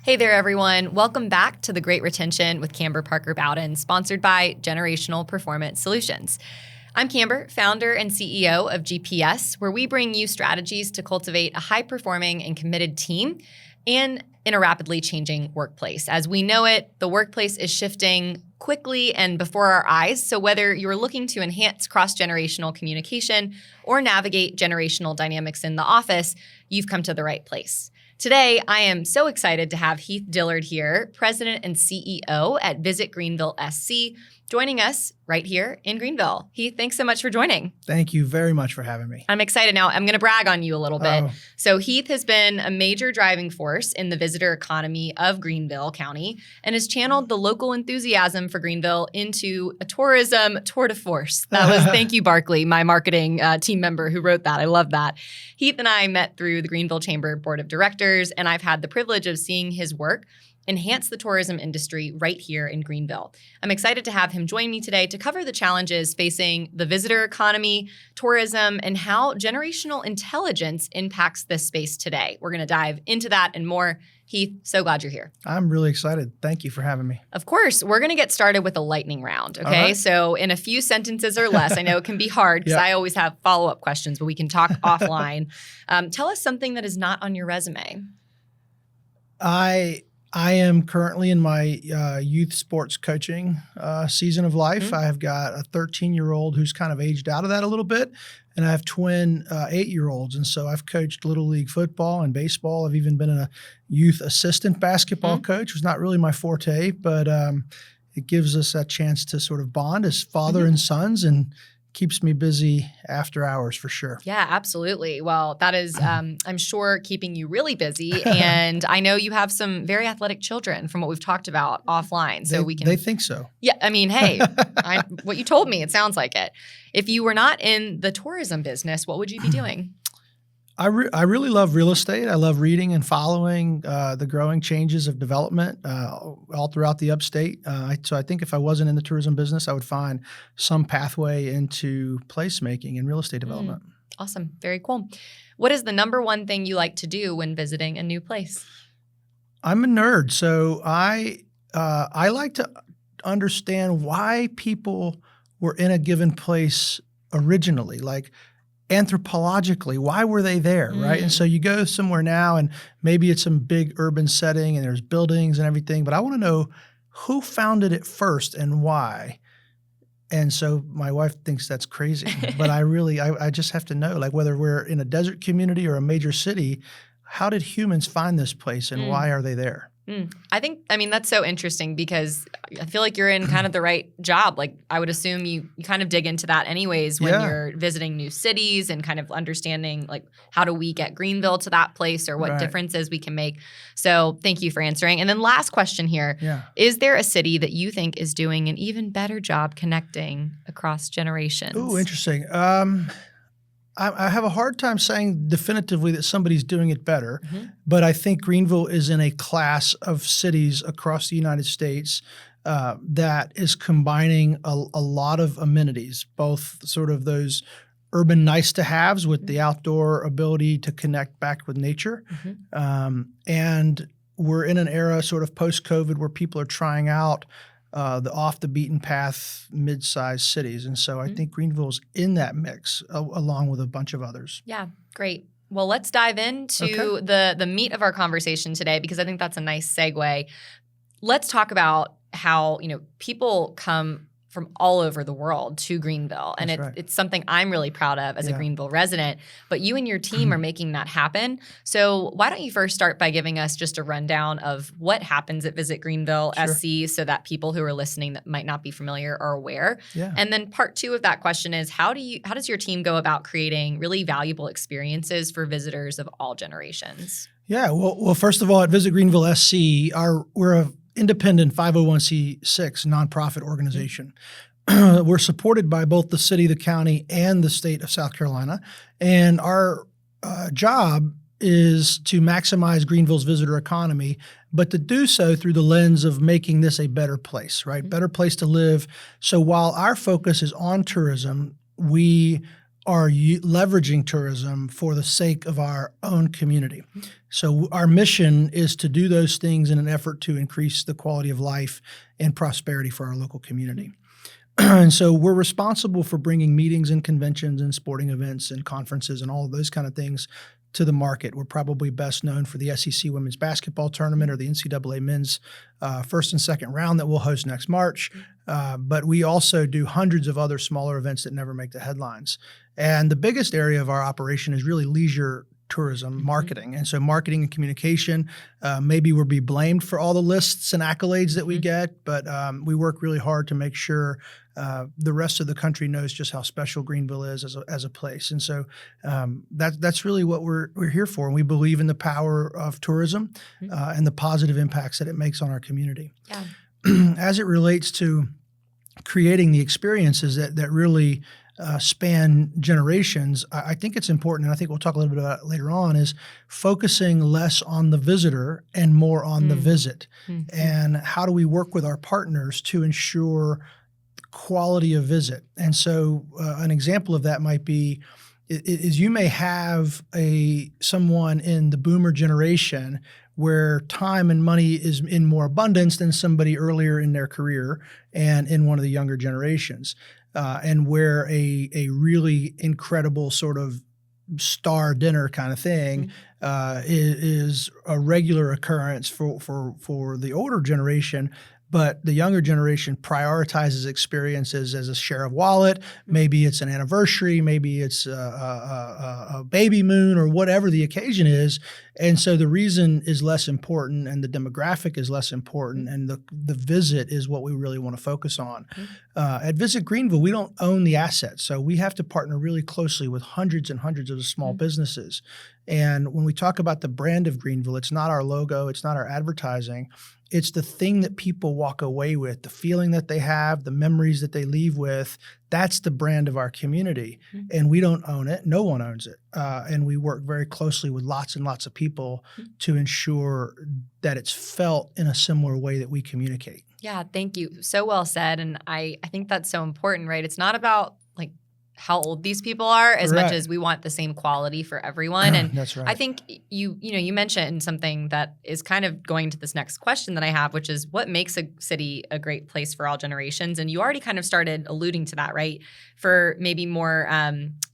Hey there, everyone. Welcome back to The Great Retention with Kamber Parker Bowden, sponsored by Generational Performance Solutions. I'm Kamber, founder and CEO of GPS, where we bring you strategies to cultivate a high-performing and committed team and in a rapidly changing workplace. As we know it, the workplace is shifting quickly and before our eyes. So whether you're looking to enhance cross-generational communication or navigate generational dynamics in the office, you've come to the right place. Today, I am so excited to have Heath Dillard here, President and CEO at VisitGreenvilleSC, joining us right here in Greenville. Heath, thanks so much for joining. Thank you very much for having me. I'm excited. Now, I'm going to brag on you a little bit. Oh. So Heath has been a major driving force in the visitor economy of Greenville County and has channeled the local enthusiasm for Greenville into a tourism tour de force. That was, thank you, Barkley, my marketing team member who wrote that. I love that. Heath and I met through the Greenville Chamber Board of Directors, and I've had the privilege of seeing his work enhance the tourism industry right here in Greenville. I'm excited to have him join me today to cover the challenges facing the visitor economy, tourism, and how generational intelligence impacts this space today. We're going to dive into that and more. Heath, so glad you're here. I'm really excited. Thank you for having me. Of course, we're going to get started with a lightning round, okay? Right. So in a few sentences or less, I know it can be hard because I always have follow-up questions, but we can talk offline. Tell us something that is not on your resume. I am currently in my youth sports coaching season of life. I have got a 13-year-old who's kind of aged out of that a little bit, and I have twin 8-year-olds. And so I've coached Little League football and baseball. I've even been a youth assistant basketball coach. It was not really my forte, but it gives us a chance to sort of bond as father and sons and keeps me busy after hours for sure. Yeah, absolutely. Well, that is, I'm sure, keeping you really busy. And I know you have some very athletic children from what we've talked about offline. So They think so. Yeah, I mean, hey, what you told me, it sounds like it. If you were not in the tourism business, what would you be doing? I really love real estate. I love reading and following the growing changes of development all throughout the upstate. So I think if I wasn't in the tourism business, I would find some pathway into placemaking and real estate development. Awesome. Very cool. What is the number one thing you like to do when visiting a new place? I'm a nerd, so I like to understand why people were in a given place originally, like anthropologically, why were they there, right? And so you go somewhere now and maybe it's some big urban setting and there's buildings and everything, but I want to know who founded it first and why. And so my wife thinks that's crazy, but I just have to know, like whether we're in a desert community or a major city, how did humans find this place and why are they there? I mean, that's so interesting because I feel like you're in kind of the right job. Like, I would assume you kind of dig into that anyways when you're visiting new cities and kind of understanding, like, how do we get Greenville to that place or what differences we can make. So thank you for answering. And then last question here. Is there a city that you think is doing an even better job connecting across generations? Oh, interesting. I have a hard time saying definitively that somebody's doing it better, but I think Greenville is in a class of cities across the United States that is combining a lot of amenities, both sort of those urban nice-to-haves with the outdoor ability to connect back with nature. And we're in an era sort of post-COVID where people are trying out the off-the-beaten-path mid-sized cities. And so I think Greenville's in that mix along with a bunch of others. Yeah, great. Well, let's dive into the meat of our conversation today because I think that's a nice segue. Let's talk about how, people come from all over the world to Greenville. And it's something I'm really proud of as a Greenville resident. But you and your team are making that happen. So why don't you first start by giving us just a rundown of what happens at Visit Greenville SC so that people who are listening that might not be familiar are aware. And then part two of that question is how does your team go about creating really valuable experiences for visitors of all generations? Yeah, well, first of all, at Visit Greenville SC, we're a independent 501c6 nonprofit organization. We're supported by both the city, the county, and the state of South Carolina. And our job is to maximize Greenville's visitor economy, but to do so through the lens of making this a better place, right? Better place to live. So while our focus is on tourism, we are leveraging tourism for the sake of our own community. So our mission is to do those things in an effort to increase the quality of life and prosperity for our local community. And so we're responsible for bringing meetings and conventions and sporting events and conferences and all of those kind of things to the market. We're probably best known for the SEC Women's Basketball Tournament or the NCAA Men's first and second round that we'll host next March. But we also do hundreds of other smaller events that never make the headlines. And the biggest area of our operation is really leisure tourism marketing. And so marketing and communication, maybe we'll be blamed for all the lists and accolades that we get, but we work really hard to make sure the rest of the country knows just how special Greenville is as a place. And so that's really what we're here for. And we believe in the power of tourism and the positive impacts that it makes on our community. Yeah. As it relates to creating the experiences that really span generations, I think it's important, and I think we'll talk a little bit about it later on, is focusing less on the visitor and more on the visit. And how do we work with our partners to ensure quality of visit? And so an example of that might be is you may have someone in the boomer generation where time and money is in more abundance than somebody earlier in their career and in one of the younger generations. And where a really incredible sort of star dinner kind of thing is a regular occurrence for the older generation, but the younger generation prioritizes experiences as a share of wallet. Maybe it's an anniversary, maybe it's a baby moon or whatever the occasion is. And so the reason is less important and the demographic is less important and the visit is what we really want to focus on. At Visit Greenville, we don't own the assets. So we have to partner really closely with hundreds and hundreds of small businesses. And when we talk about the brand of Greenville, it's not our logo, it's not our advertising. It's the thing that people walk away with, the feeling that they have, the memories that they leave with. That's the brand of our community. And we don't own it. No one owns it. And we work very closely with lots and lots of people to ensure that it's felt in a similar way that we communicate. Yeah, thank you. So well said. And I think that's so important, right? It's not about like how old these people are as much as we want the same quality for everyone. And that's right. I think you mentioned something that is kind of going to this next question that I have, which is what makes a city a great place for all generations? And you already kind of started alluding to that, right? For maybe more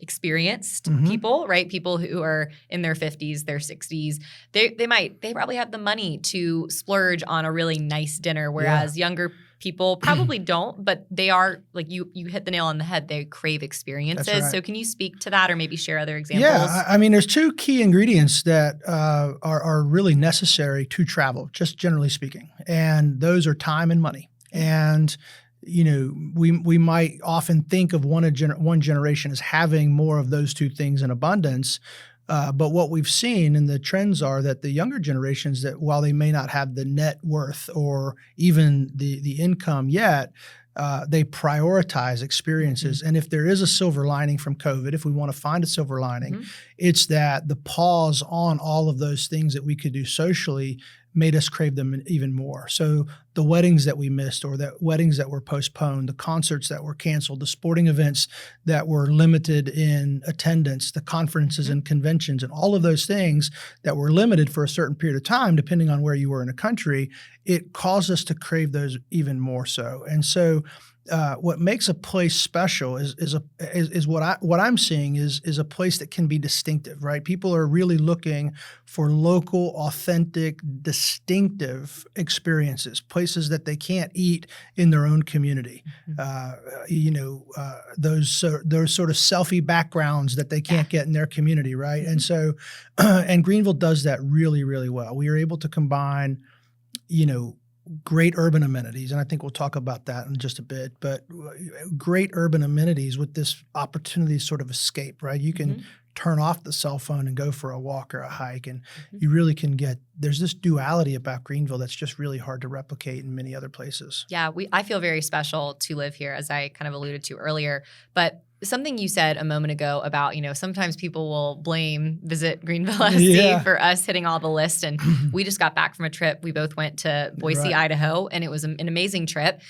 experienced people, right? People who are in their 50s, their 60s, they probably have the money to splurge on a really nice dinner, whereas younger people probably don't, but they are, like you hit the nail on the head, they crave experiences. Right. So can you speak to that or maybe share other examples? Yeah, I mean, there's two key ingredients that are really necessary to travel, just generally speaking, and those are time and money. And you know, we might often think of one generation as having more of those two things in abundance. But what we've seen and the trends are that the younger generations, that while they may not have the net worth or even the income yet, they prioritize experiences. And if there is a silver lining from COVID, if we want to find a silver lining, it's that the pause on all of those things that we could do socially made us crave them even more. So the weddings that we missed or the weddings that were postponed, the concerts that were canceled, the sporting events that were limited in attendance, the conferences and conventions and all of those things that were limited for a certain period of time, depending on where you were in a country, it caused us to crave those even more so. And so what makes a place special is what I'm seeing is a place that can be distinctive, right? People are really looking for local, authentic, distinctive experiences, places that they can't eat in their own community. Those sort of selfie backgrounds that they can't get in their community, right? And so, and Greenville does that really, really well. We are able to combine, great urban amenities, and I think we'll talk about that in just a bit, but great urban amenities with this opportunity to sort of escape, right? You can turn off the cell phone and go for a walk or a hike. And you really can there's this duality about Greenville that's just really hard to replicate in many other places. Yeah, I feel very special to live here, as I kind of alluded to earlier. But something you said a moment ago about, sometimes people will blame Visit GreenvilleSC for us hitting all the lists. And we just got back from a trip. We both went to Boise, Idaho, and it was an amazing trip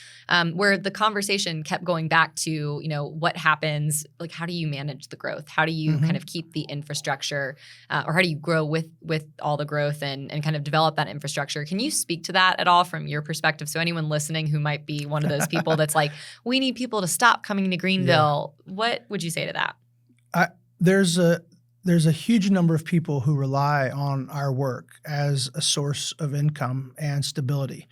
where the conversation kept going back to, what happens, like how do you manage the growth? How do you kind of keep the infrastructure or how do you grow with all the growth and kind of develop that infrastructure? Can you speak to that at all from your perspective? So anyone listening who might be one of those people that's like, we need people to stop coming to Greenville. What would you say to that? There's a huge number of people who rely on our work as a source of income and stability.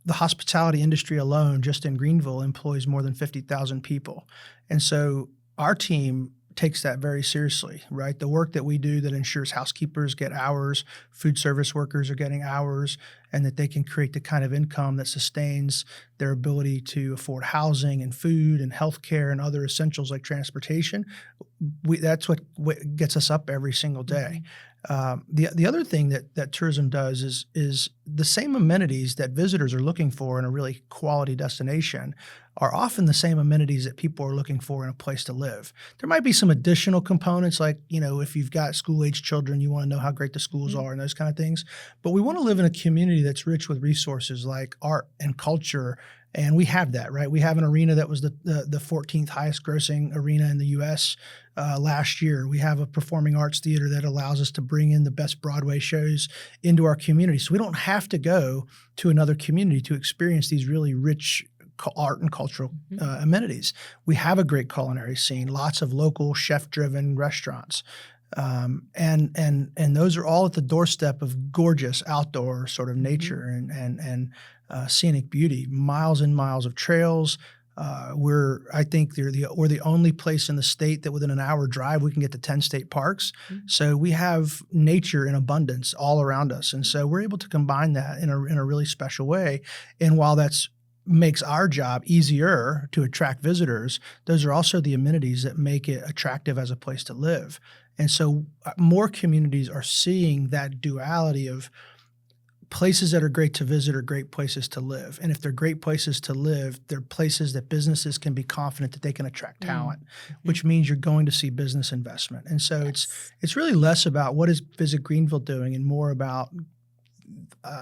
The hospitality industry alone, just in Greenville, employs more than 50,000 people. And so our team takes that very seriously, right? The work that we do that ensures housekeepers get hours, food service workers are getting hours, and that they can create the kind of income that sustains their ability to afford housing and food and healthcare and other essentials like transportation. That's what gets us up every single day. The other thing that tourism does is the same amenities that visitors are looking for in a really quality destination are often the same amenities that people are looking for in a place to live. There might be some additional components like, if you've got school-age children, you want to know how great the schools are and those kind of things. But we want to live in a community that's rich with resources like art and culture. And we have that, right? We have an arena that was the 14th highest grossing arena in the U.S. Last year. We have a performing arts theater that allows us to bring in the best Broadway shows into our community. So we don't have to go to another community to experience these really rich art and cultural amenities. We have a great culinary scene, lots of local chef-driven restaurants. And those are all at the doorstep of gorgeous outdoor sort of nature and scenic beauty, miles and miles of trails. I think we're the only place in the state that within an hour drive we can get to 10 state parks. So we have nature in abundance all around us. And so we're able to combine that in a really special way. And while that's makes our job easier to attract visitors, those are also the amenities that make it attractive as a place to live. And so more communities are seeing that duality of places that are great to visit are great places to live. And if they're great places to live, they're places that businesses can be confident that they can attract talent, which means you're going to see business investment. And so it's really less about what is Visit Greenville doing and more about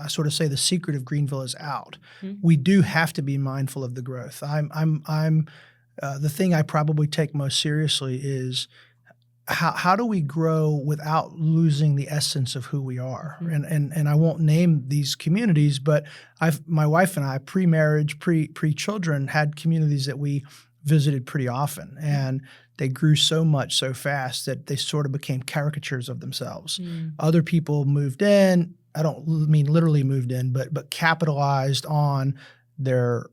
sort of say the secret of Greenville is out. We do have to be mindful of the growth. The thing I probably take most seriously is how do we grow without losing the essence of who we are? And I won't name these communities, but my wife and I, pre-marriage, pre-children, had communities that we visited pretty often, and they grew so much so fast that they sort of became caricatures of themselves. Other people moved in. I don't mean literally moved in, but capitalized on their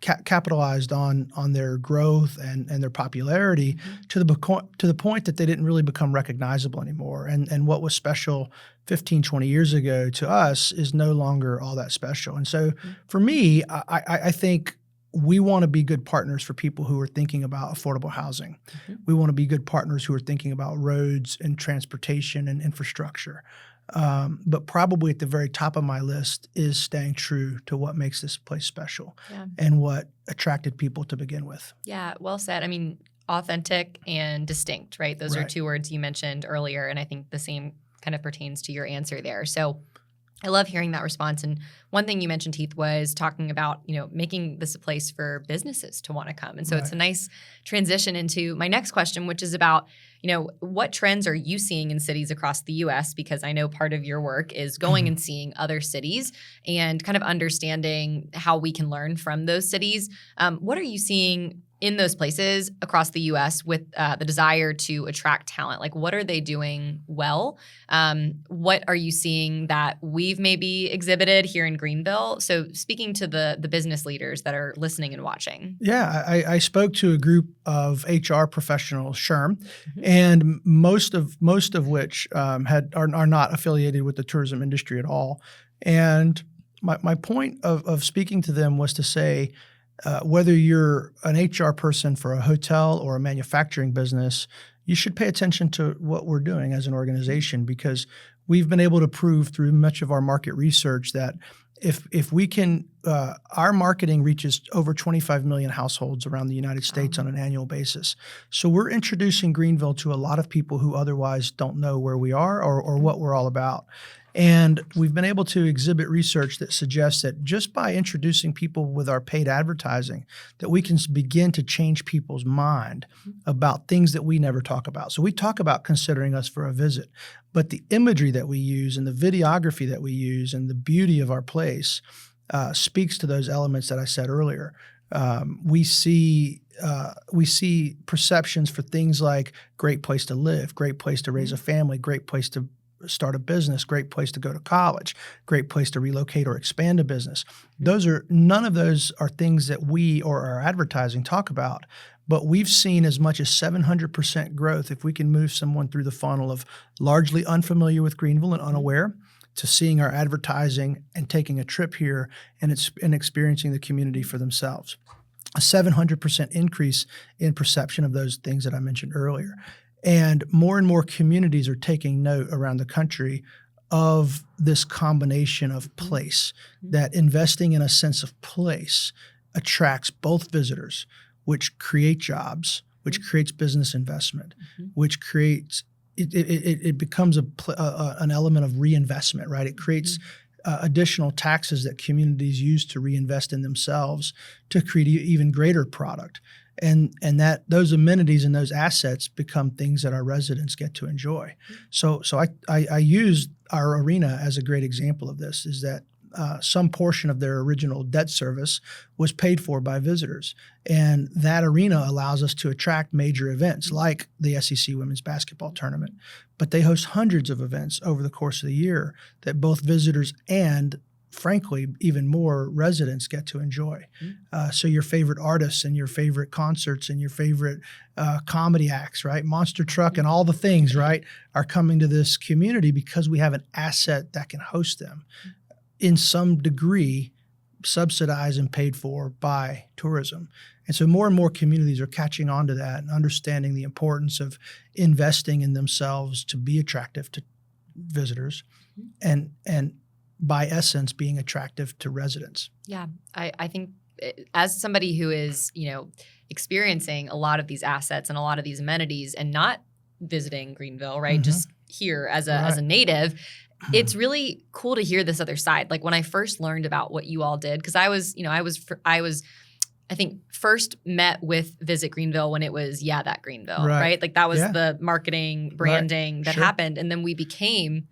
capitalized on their growth and their popularity to the point that they didn't really become recognizable anymore. And what was special 15, 20 years ago to us is no longer all that special. And so for me, I think we want to be good partners for people who are thinking about affordable housing. We want to be good partners who are thinking about roads and transportation and infrastructure. But probably at the very top of my list is staying true to what makes this place special and what attracted people to begin with. Yeah, well said. I mean, authentic and distinct, right? Those are two words you mentioned earlier, and I think the same kind of pertains to your answer there. So I love hearing that response. And one thing you mentioned, Heath, was talking about, making this a place for businesses to want to come. And so it's a nice transition into my next question, which is about, what trends are you seeing in cities across the U.S.? Because I know part of your work is going and seeing other cities and kind of understanding how we can learn from those cities. What are you seeing in those places across the U.S. with the desire to attract talent? Like, what are they doing well? What are you seeing that we've maybe exhibited here in Greenville? So speaking to the business leaders that are listening and watching. Yeah, I spoke to a group of HR professionals, SHRM, and most of which are not affiliated with the tourism industry at all. And my point of speaking to them was to say, whether you're an HR person for a hotel or a manufacturing business, you should pay attention to what we're doing as an organization, because we've been able to prove through much of our market research that if we can, our marketing reaches over 25 million households around the United States on an annual basis. So we're introducing Greenville to a lot of people who otherwise don't know where we are or what we're all about. And we've been able to exhibit research that suggests that just by introducing people with our paid advertising, that we can begin to change people's mind about things that we never talk about. So we talk about considering us for a visit, but the imagery that we use and the videography that we use and the beauty of our place speaks to those elements that I said earlier. We see perceptions for things like great place to live, great place to raise a family, great place to start a business, great place to go to college, great place to relocate or expand a business. None of those are things that we or our advertising talk about, but we've seen as much as 700% growth if we can move someone through the funnel of largely unfamiliar with Greenville and unaware to seeing our advertising and taking a trip here and experiencing the community for themselves. A 700% increase in perception of those things that I mentioned earlier. And more communities are taking note around the country of this combination of place, that investing in a sense of place attracts both visitors, which create jobs, which creates business investment, which creates, it becomes an element of reinvestment, right? It creates additional taxes that communities use to reinvest in themselves to create even greater product. And that those amenities and those assets become things that our residents get to enjoy. So I use our arena as a great example of this, is that some portion of their original debt service was paid for by visitors. And that arena allows us to attract major events like the SEC Women's Basketball Tournament. But they host hundreds of events over the course of the year that both visitors and, frankly, even more residents get to enjoy. So your favorite artists and your favorite concerts and your favorite comedy acts, right? Monster Truck and all the things, right, are coming to this community because we have an asset that can host them in some degree, subsidized and paid for by tourism. And so more and more communities are catching on to that and understanding the importance of investing in themselves to be attractive to visitors and by essence, being attractive to residents. Yeah, I think as somebody who is, experiencing a lot of these assets and a lot of these amenities and not visiting Greenville, right, just here as a native, it's really cool to hear this other side. Like when I first learned about what you all did, because I was, I think first met with Visit Greenville when it was that Greenville, right? Like that was the marketing, branding that happened, and then we became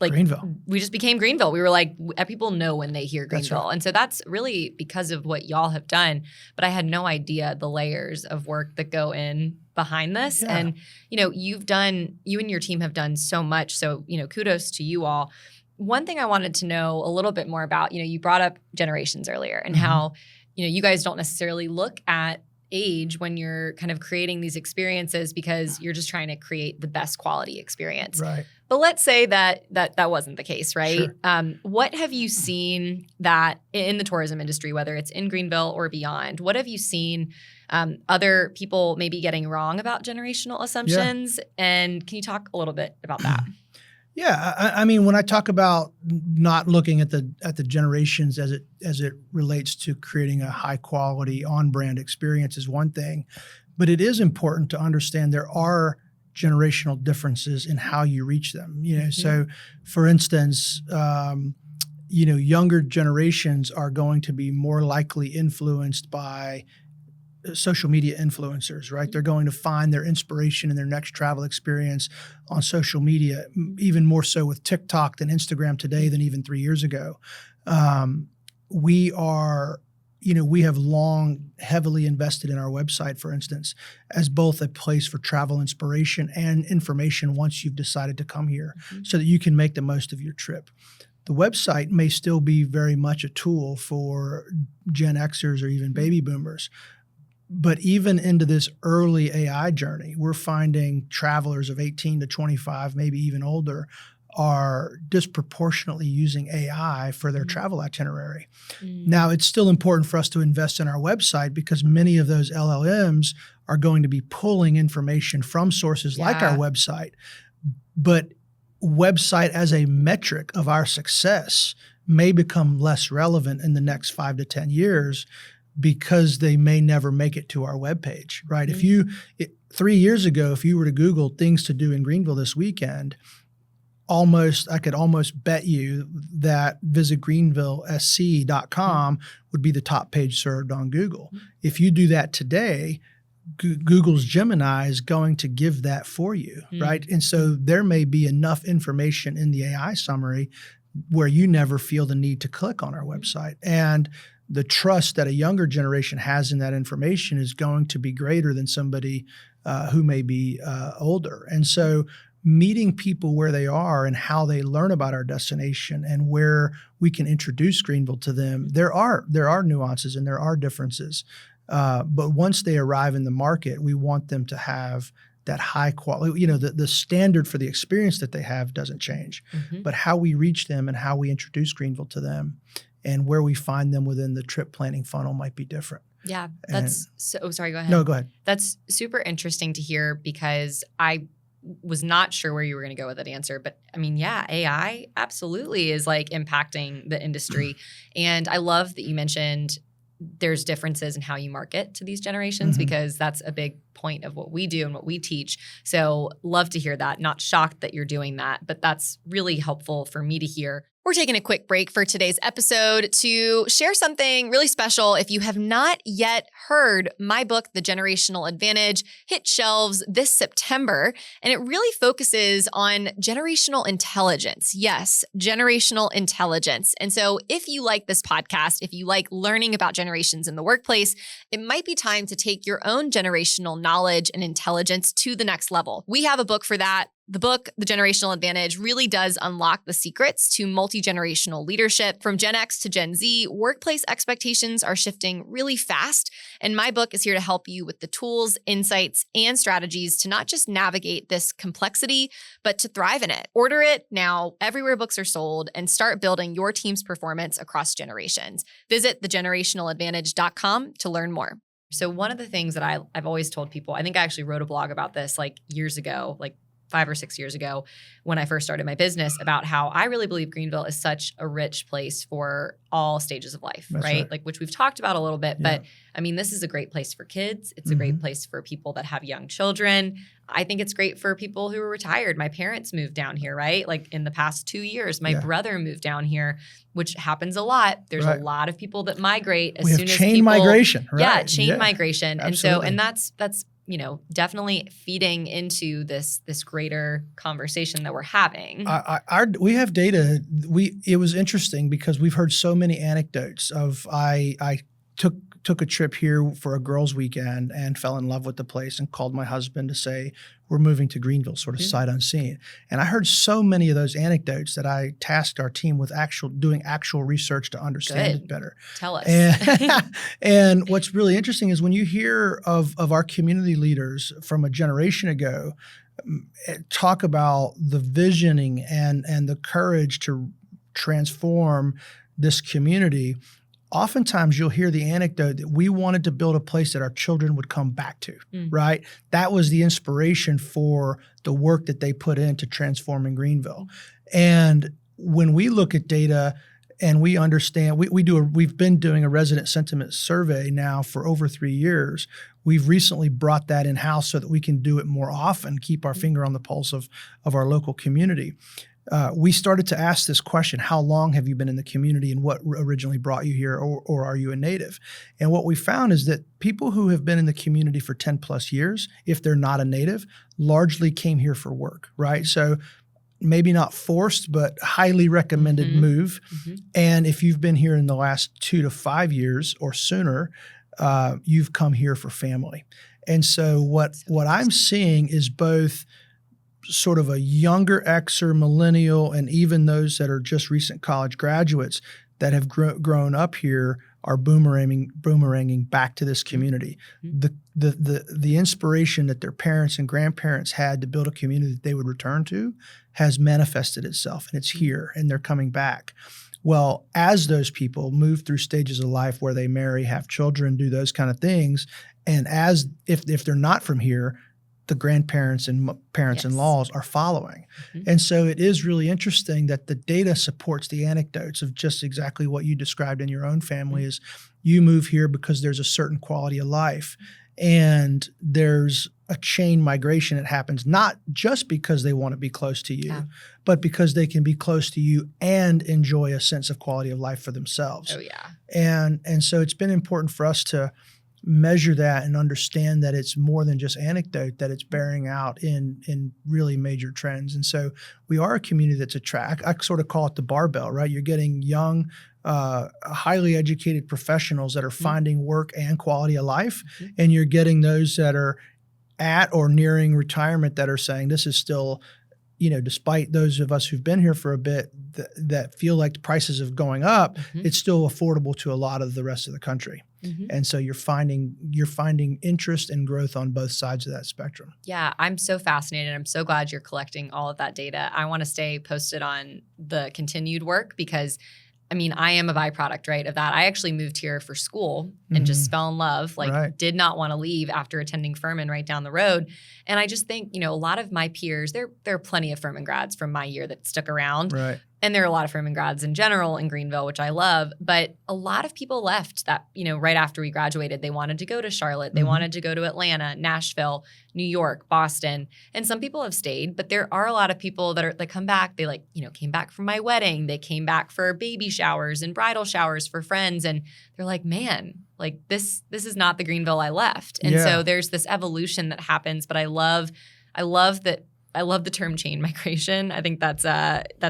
like Greenville. We just became Greenville. We were like, people know when they hear Greenville. That's right. And so that's really because of what y'all have done. But I had no idea the layers of work that go in behind this. Yeah. And, you and your team have done so much. So, kudos to you all. One thing I wanted to know a little bit more about, you brought up generations earlier and how, you guys don't necessarily look at age when you're kind of creating these experiences because you're just trying to create the best quality experience. Right. But let's say that wasn't the case, right? Sure. What have you seen that in the tourism industry, whether it's in Greenville or beyond, what have you seen other people maybe getting wrong about generational assumptions? Yeah. And can you talk a little bit about that? Yeah, I mean, when I talk about not looking at the generations as it relates to creating a high quality on brand experience is one thing, but it is important to understand there are generational differences in how you reach them. So for instance, younger generations are going to be more likely influenced by social media influencers, right? They're going to find their inspiration in their next travel experience on social media, even more so with TikTok than Instagram today than even 3 years ago. We have long heavily invested in our website, for instance, as both a place for travel inspiration and information once you've decided to come here so that you can make the most of your trip. The website may still be very much a tool for Gen Xers or even baby boomers. But even into this early AI journey, we're finding travelers of 18 to 25, maybe even older, are disproportionately using AI for their travel itinerary. Now, it's still important for us to invest in our website because many of those LLMs are going to be pulling information from sources like our website. But website as a metric of our success may become less relevant in the next 5 to 10 years because they may never make it to our webpage, right? Mm-hmm. 3 years ago, if you were to Google things to do in Greenville this weekend, I could almost bet you that VisitGreenvilleSC.com would be the top page served on Google. If you do that today, Google's Gemini is going to give that for you, right? And so there may be enough information in the AI summary where you never feel the need to click on our website. And the trust that a younger generation has in that information is going to be greater than somebody who may be older. And so meeting people where they are and how they learn about our destination and where we can introduce Greenville to them, there are nuances and there are differences. But once they arrive in the market, we want them to have that high quality, the standard for the experience that they have doesn't change, but how we reach them and how we introduce Greenville to them and where we find them within the trip planning funnel might be different. Yeah, that's sorry, go ahead. No, go ahead. That's super interesting to hear because I was not sure where you were going to go with that answer. But I mean, yeah, AI absolutely is like impacting the industry. And I love that you mentioned there's differences in how you market to these generations because that's a big point of what we do and what we teach. So love to hear that. Not shocked that you're doing that, but that's really helpful for me to hear. We're taking a quick break for today's episode to share something really special. If you have not yet heard, my book, The Generational Advantage, hit shelves this September, and it really focuses on generational intelligence. Yes, generational intelligence. And so if you like this podcast, if you like learning about generations in the workplace, it might be time to take your own generational knowledge and intelligence to the next level. We have a book for that. The book, The Generational Advantage, really does unlock the secrets to multi-generational leadership. From Gen X to Gen Z, workplace expectations are shifting really fast, and my book is here to help you with the tools, insights, and strategies to not just navigate this complexity, but to thrive in it. Order it now everywhere books are sold and start building your team's performance across generations. Visit thegenerationaladvantage.com to learn more. So one of the things that I've always told people, I think I actually wrote a blog about this like years ago, like 5 or 6 years ago when I first started my business, about how I really believe Greenville is such a rich place for all stages of life, right? Like, which we've talked about a little bit, but I mean, this is a great place for kids. It's a great place for people that have young children. I think it's great for people who are retired. My parents moved down here, right? Like in the past 2 years, my brother moved down here, which happens a lot. There's a lot of people that migrate as soon as chain migration, right? Yeah, chain migration. Absolutely. And so, that's definitely feeding into this greater conversation that we're having. We have data. It was interesting because we've heard so many anecdotes of I took a trip here for a girls' weekend and fell in love with the place and called my husband to say we're moving to Greenville, sort of sight unseen. And I heard so many of those anecdotes that I tasked our team with doing actual research to understand it better. Tell us. And what's really interesting is when you hear of our community leaders from a generation ago talk about the visioning and the courage to transform this community, oftentimes you'll hear the anecdote that we wanted to build a place that our children would come back to, right? That was the inspiration for the work that they put into transforming Greenville. And when we look at data and we understand, we've been doing a resident sentiment survey now for over 3 years. We've recently brought that in-house so that we can do it more often, keep our finger on the pulse of our local community. We started to ask this question: how long have you been in the community and what originally brought you here, or are you a native? And what we found is that people who have been in the community for 10 plus years, if they're not a native, largely came here for work, right? So maybe not forced, but highly recommended move. And if you've been here in the last 2 to 5 years or sooner, you've come here for family. And so what I'm seeing is both sort of a younger Xer, millennial, and even those that are just recent college graduates that have grown up here are boomeranging back to this community. The inspiration that their parents and grandparents had to build a community that they would return to has manifested itself, and it's here, and they're coming back. Well, as those people move through stages of life where they marry, have children, do those kind of things, and if they're not from here, the grandparents and parents-in-laws are following. And so it is really interesting that the data supports the anecdotes of just exactly what you described in your own family is you move here because there's a certain quality of life. And there's a chain migration that happens not just because they want to be close to you, but because they can be close to you and enjoy a sense of quality of life for themselves. Oh, yeah. And so it's been important for us to measure that and understand that it's more than just anecdote, that it's bearing out in really major trends. And so we are a community that's I sort of call it the barbell, right? You're getting young, highly educated professionals that are finding work and quality of life, and you're getting those that are at or nearing retirement that are saying this is still, despite those of us who've been here for a bit that feel like the prices of going up, it's still affordable to a lot of the rest of the country. And so you're finding interest and growth on both sides of that spectrum. Yeah, I'm so fascinated. I'm so glad you're collecting all of that data. I want to stay posted on the continued work because I am a byproduct, right, of that. I actually moved here for school and just fell in love, did not want to leave after attending Furman right down the road. And I just think, a lot of my peers, there are plenty of Furman grads from my year that stuck around. Right. And there are a lot of Furman grads in general in Greenville, which I love. But a lot of people left that, right after we graduated. They wanted to go to Charlotte. They wanted to go to Atlanta, Nashville, New York, Boston. And some people have stayed. But there are a lot of people that come back. They came back from my wedding. They came back for baby showers and bridal showers for friends. And they're like, man, this is not the Greenville I left. And so there's this evolution that happens. But I love that. I love the term chain migration. I think that's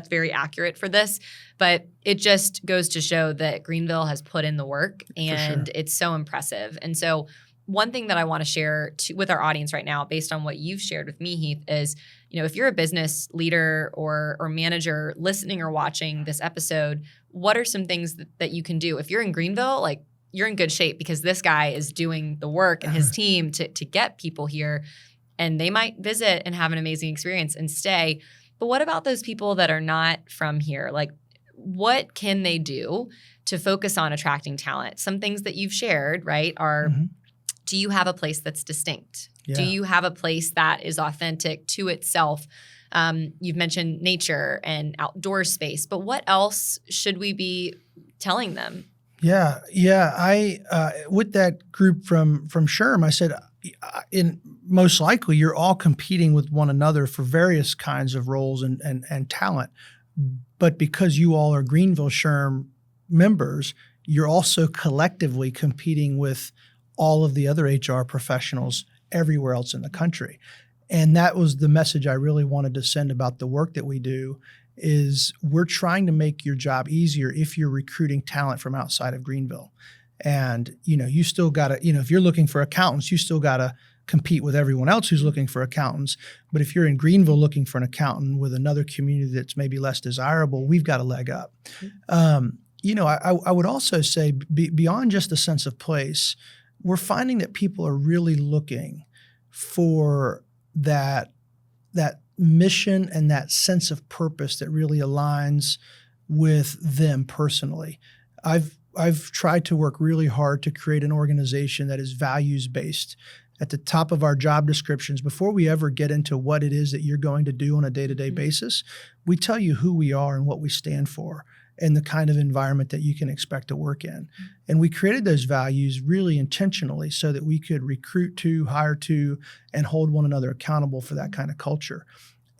very accurate for this. But it just goes to show that Greenville has put in the work, and it's so impressive. And so one thing that I want to share with our audience right now, based on what you've shared with me, Heath, is if you're a business leader or manager listening or watching this episode, what are some things that you can do? If you're in Greenville, you're in good shape because this guy is doing the work and his team to get people here. And they might visit and have an amazing experience and stay. But what about those people that are not from here? What can they do to focus on attracting talent? Some things that you've shared, right, are do you have a place that's distinct? Yeah. Do you have a place that is authentic to itself? You've mentioned nature and outdoor space, but what else should we be telling them? Yeah. I with that group from SHRM, I said, most likely you're all competing with one another for various kinds of roles and talent. But because you all are Greenville SHRM members, you're also collectively competing with all of the other HR professionals everywhere else in the country. And that was the message I really wanted to send about the work that we do, is we're trying to make your job easier if you're recruiting talent from outside of Greenville. And, you still got to, if you're looking for accountants, you still got to compete with everyone else who's looking for accountants. But if you're in Greenville looking for an accountant with another community that's maybe less desirable, we've got a leg up. I would also say beyond just a sense of place, we're finding that people are really looking for that mission and that sense of purpose that really aligns with them personally. I've tried to work really hard to create an organization that is values-based. At the top of our job descriptions, before we ever get into what it is that you're going to do on a day-to-day basis, we tell you who we are and what we stand for and the kind of environment that you can expect to work in. And we created those values really intentionally so that we could recruit to, hire to, and hold one another accountable for that kind of culture.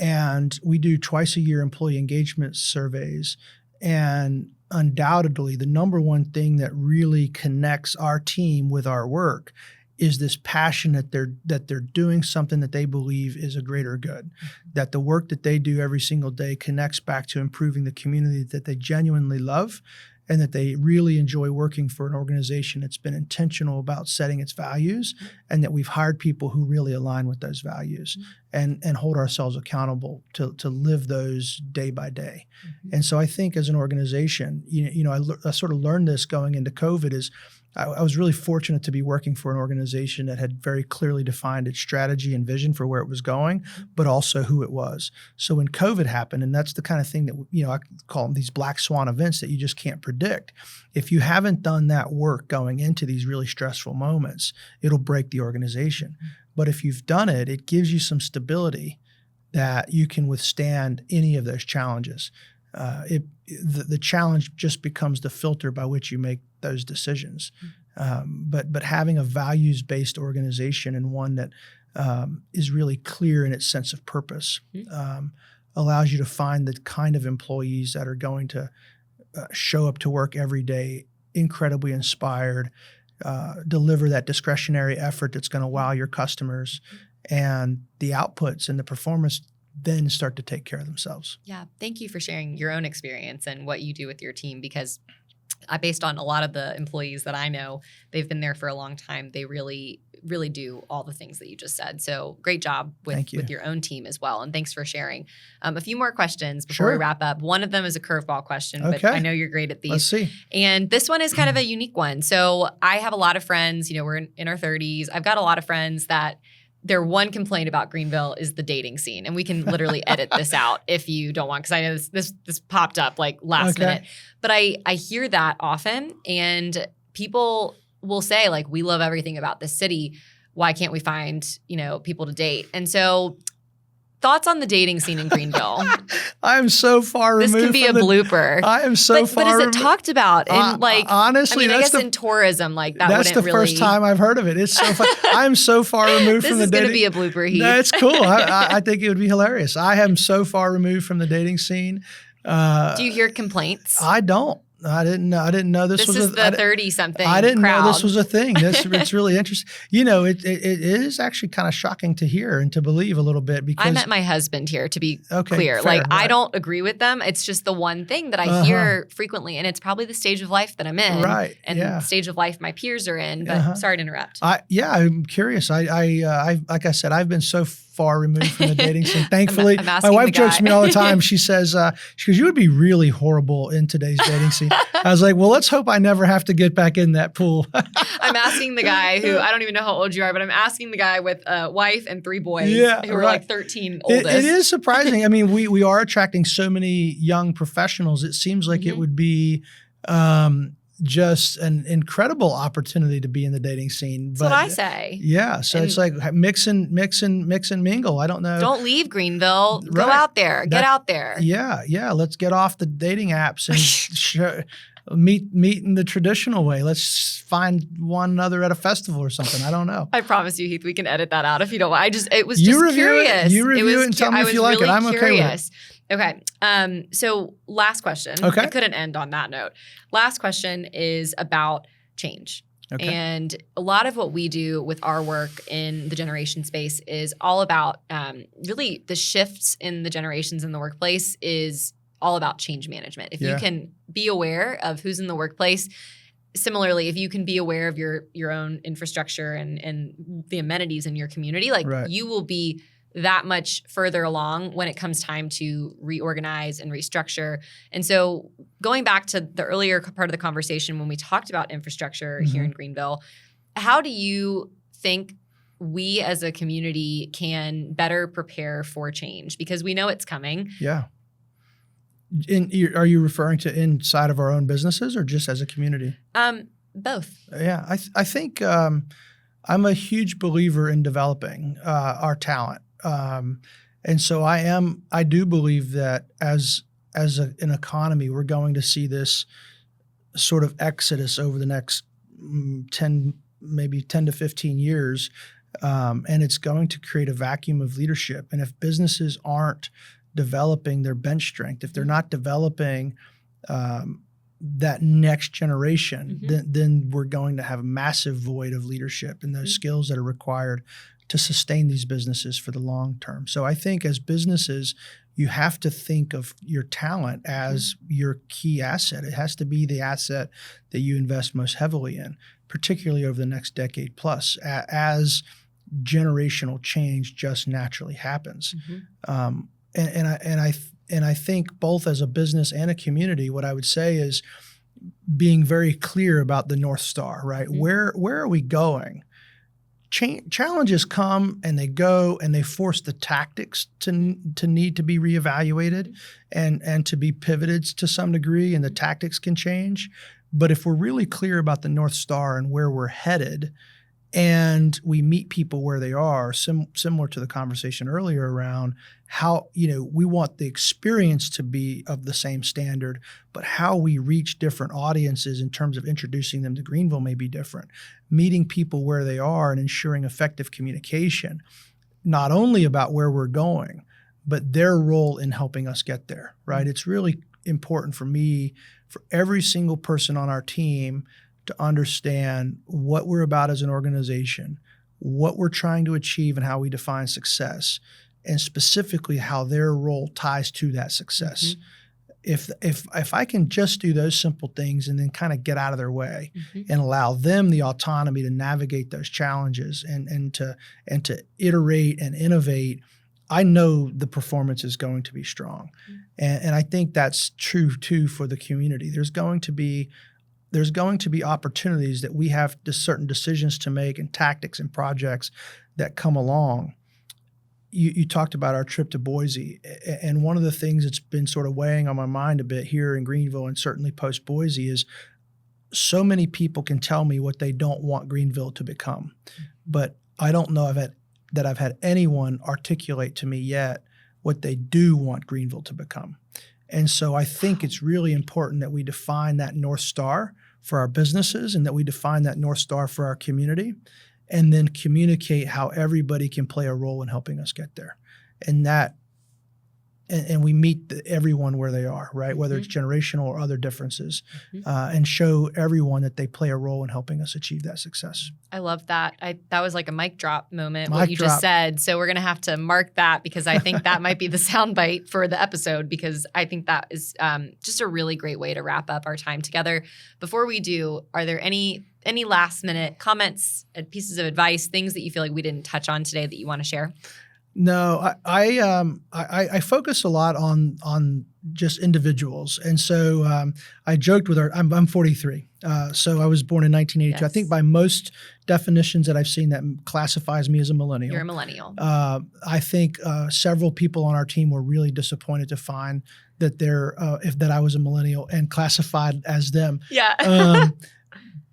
And we do twice a year employee engagement surveys. And undoubtedly, the number one thing that really connects our team with our work is this passion that they're doing something that they believe is a greater good, that the work that they do every single day connects back to improving the community that they genuinely love, and that they really enjoy working for an organization that's been intentional about setting its values, and that we've hired people who really align with those values and hold ourselves accountable to live those day by day. And so I think as an organization, I sort of learned this going into COVID, is I was really fortunate to be working for an organization that had very clearly defined its strategy and vision for where it was going, but also who it was. So when COVID happened, and that's the kind of thing that, I call them these black swan events that you just can't predict. If you haven't done that work going into these really stressful moments, it'll break the organization. But if you've done it, it gives you some stability that you can withstand any of those challenges. The challenge just becomes the filter by which you make those decisions. But having a values-based organization and one that is really clear in its sense of purpose allows you to find the kind of employees that are going to show up to work every day incredibly inspired, deliver that discretionary effort that's going to wow your customers, and the outputs and the performance then start to take care of themselves. Yeah. Thank you for sharing your own experience and what you do with your team, because based on a lot of the employees that I know, they've been there for a long time. They really, really do all the things that you just said. So great job with your own team as well. And thanks for sharing. A few more questions before we wrap up. One of them is a curveball question, but I know you're great at these. Let's see. And this one is kind of a unique one. So I have a lot of friends, we're in our 30s. I've got a lot of friends that their one complaint about Greenville is the dating scene. And we can literally edit this out if you don't want, because I know this popped up like last minute. But I hear that often, and people will say, like, we love everything about this city. Why can't we find, people to date? And so thoughts on the dating scene in Greenville? I'm so far removed. This can be a blooper. I am so far removed. But is it talked about? And honestly, I guess in tourism, like that wouldn't really. That's the first time I've heard of it. It's so fun. I'm so far removed from the dating. This is going to be a blooper, Heath. That's cool. I think it would be hilarious. I am so far removed from the dating scene. Do you hear complaints? I don't. I didn't know this was is the 30-something I didn't crowd. know this was a thing. It's really interesting. It is actually kind of shocking to hear and to believe a little bit, because I met my husband here, to be clear. Fair, I don't agree with them. It's just the one thing that I hear frequently, and it's probably the stage of life that I'm in, and the stage of life my peers are in. But sorry to interrupt. I'm curious. I like I said, I've been so far removed from the dating scene. Thankfully, my wife jokes to me all the time. She says, you would be really horrible in today's dating scene. I was like, well, let's hope I never have to get back in that pool. I'm asking the guy who, I don't even know how old you are, but I'm asking the guy with a wife and 3 boys who are like 13 oldest. It is surprising. I mean, we are attracting so many young professionals. It seems like it would be just an incredible opportunity to be in the dating scene. That's what I say. Yeah. So it's like mix and mingle. I don't know. Don't leave Greenville. Go out there. Get out there. Yeah. Yeah. Let's get off the dating apps and meet in the traditional way. Let's find one another at a festival or something. I don't know. I promise you, Heath, we can edit that out if you don't want. It was just curious. You review it and tell me if you like it. I'm okay with it. Okay. So last question. Okay. I couldn't end on that note. Last question is about change. Okay. And a lot of what we do with our work in the generation space is all about really the shifts in the generations in the workplace is all about change management. If you can be aware of who's in the workplace, similarly, if you can be aware of your own infrastructure and the amenities in your community, you will be that much further along when it comes time to reorganize and restructure. And so going back to the earlier part of the conversation when we talked about infrastructure here in Greenville, how do you think we as a community can better prepare for change? Because we know it's coming. Yeah. Are you referring to inside of our own businesses or just as a community? Both. Yeah. I think I'm a huge believer in developing our talent. And so I do believe that as an economy, we're going to see this sort of exodus over the next 10 to 15 years. And it's going to create a vacuum of leadership. And if businesses aren't developing their bench strength, if they're not developing that next generation, then we're going to have a massive void of leadership and those skills that are required to sustain these businesses for the long term. So I think as businesses, you have to think of your talent as your key asset. It has to be the asset that you invest most heavily in, particularly over the next decade plus, as generational change just naturally happens. And I think both as a business and a community, what I would say is being very clear about the North Star, right? Where are we going? Challenges come and they go, and they force the tactics to need to be reevaluated and to be pivoted to some degree, and the tactics can change. But if we're really clear about the North Star and where we're headed, and we meet people where they are, similar to the conversation earlier around how, we want the experience to be of the same standard, but how we reach different audiences in terms of introducing them to Greenville may be different. Meeting people where they are and ensuring effective communication, not only about where we're going, but their role in helping us get there, right? It's really important for me, for every single person on our team, to understand what we're about as an organization, what we're trying to achieve, and how we define success, and specifically how their role ties to that success. If I can just do those simple things and then kind of get out of their way and allow them the autonomy to navigate those challenges and to iterate and innovate, I know the performance is going to be strong. And I think that's true too for the community. There's going to be opportunities that we have certain decisions to make, and tactics and projects that come along. You talked about our trip to Boise, and one of the things that's been sort of weighing on my mind a bit here in Greenville, and certainly post Boise, is so many people can tell me what they don't want Greenville to become, but I don't know that I've had anyone articulate to me yet what they do want Greenville to become. And so I think it's really important that we define that North Star for our businesses, and that we define that North Star for our community, and then communicate how everybody can play a role in helping us get there. And we meet everyone where they are, right? Whether it's generational or other differences, and show everyone that they play a role in helping us achieve that success. I love that. That was like a mic drop moment, what you just said. So we're going to have to mark that, because I think that might be the soundbite for the episode, because I think that is just a really great way to wrap up our time together. Before we do, are there any last minute comments, pieces of advice, things that you feel like we didn't touch on today that you want to share? No, I focus a lot on just individuals, and so I joked with her. I'm 43, so I was born in 1982. Yes. I think by most definitions that I've seen, that classifies me as a millennial. You're a millennial. I think several people on our team were really disappointed to find that that I was a millennial and classified as them. Yeah.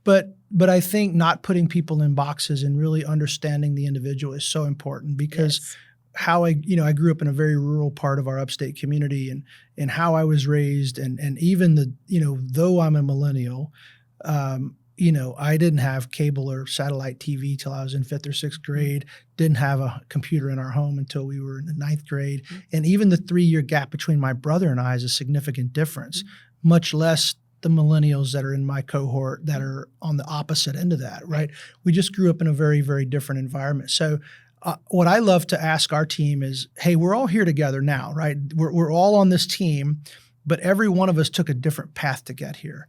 But I think not putting people in boxes and really understanding the individual is so important, because how I grew up in a very rural part of our upstate community, and how I was raised, and even though I'm a millennial, I didn't have cable or satellite TV till I was in 5th or 6th grade, didn't have a computer in our home until we were in the 9th grade. And even the 3-year gap between my brother and I is a significant difference, much less the millennials that are in my cohort that are on the opposite end of that, right? We just grew up in a very, very different environment. So what I love to ask our team is, hey, we're all here together now, right? We're all on this team, but every one of us took a different path to get here.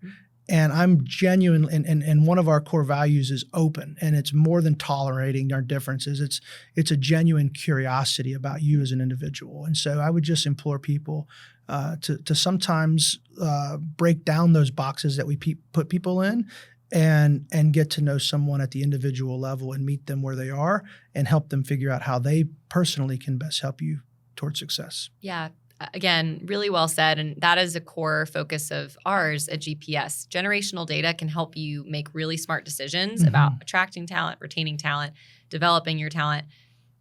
And I'm genuine, and one of our core values is open, and it's more than tolerating our differences. It's a genuine curiosity about you as an individual. And so I would just implore people to sometimes break down those boxes that we put people in, and get to know someone at the individual level and meet them where they are and help them figure out how they personally can best help you towards success. Yeah. Again, really well said. And that is a core focus of ours at GPS. Generational data can help you make really smart decisions about attracting talent, retaining talent, developing your talent.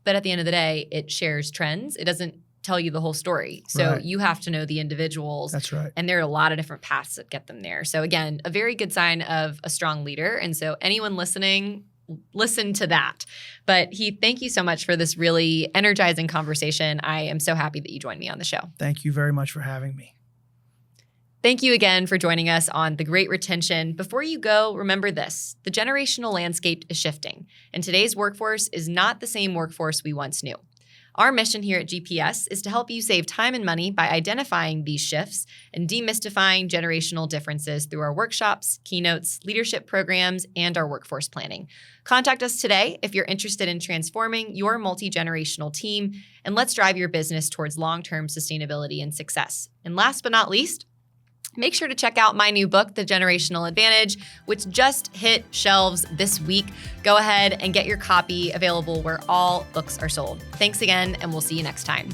But at the end of the day, it shares trends. It doesn't tell you the whole story. So you have to know the individuals. That's right. And there are a lot of different paths that get them there. So again, a very good sign of a strong leader. And so anyone listening, listen to that. But Heath, thank you so much for this really energizing conversation. I am so happy that you joined me on the show. Thank you very much for having me. Thank you again for joining us on The Great Retention. Before you go, remember this: the generational landscape is shifting, and today's workforce is not the same workforce we once knew. Our mission here at GPS is to help you save time and money by identifying these shifts and demystifying generational differences through our workshops, keynotes, leadership programs, and our workforce planning. Contact us today if you're interested in transforming your multi-generational team, and let's drive your business towards long-term sustainability and success. And last but not least, make sure to check out my new book, The Generational Advantage, which just hit shelves this week. Go ahead and get your copy, available where all books are sold. Thanks again, and we'll see you next time.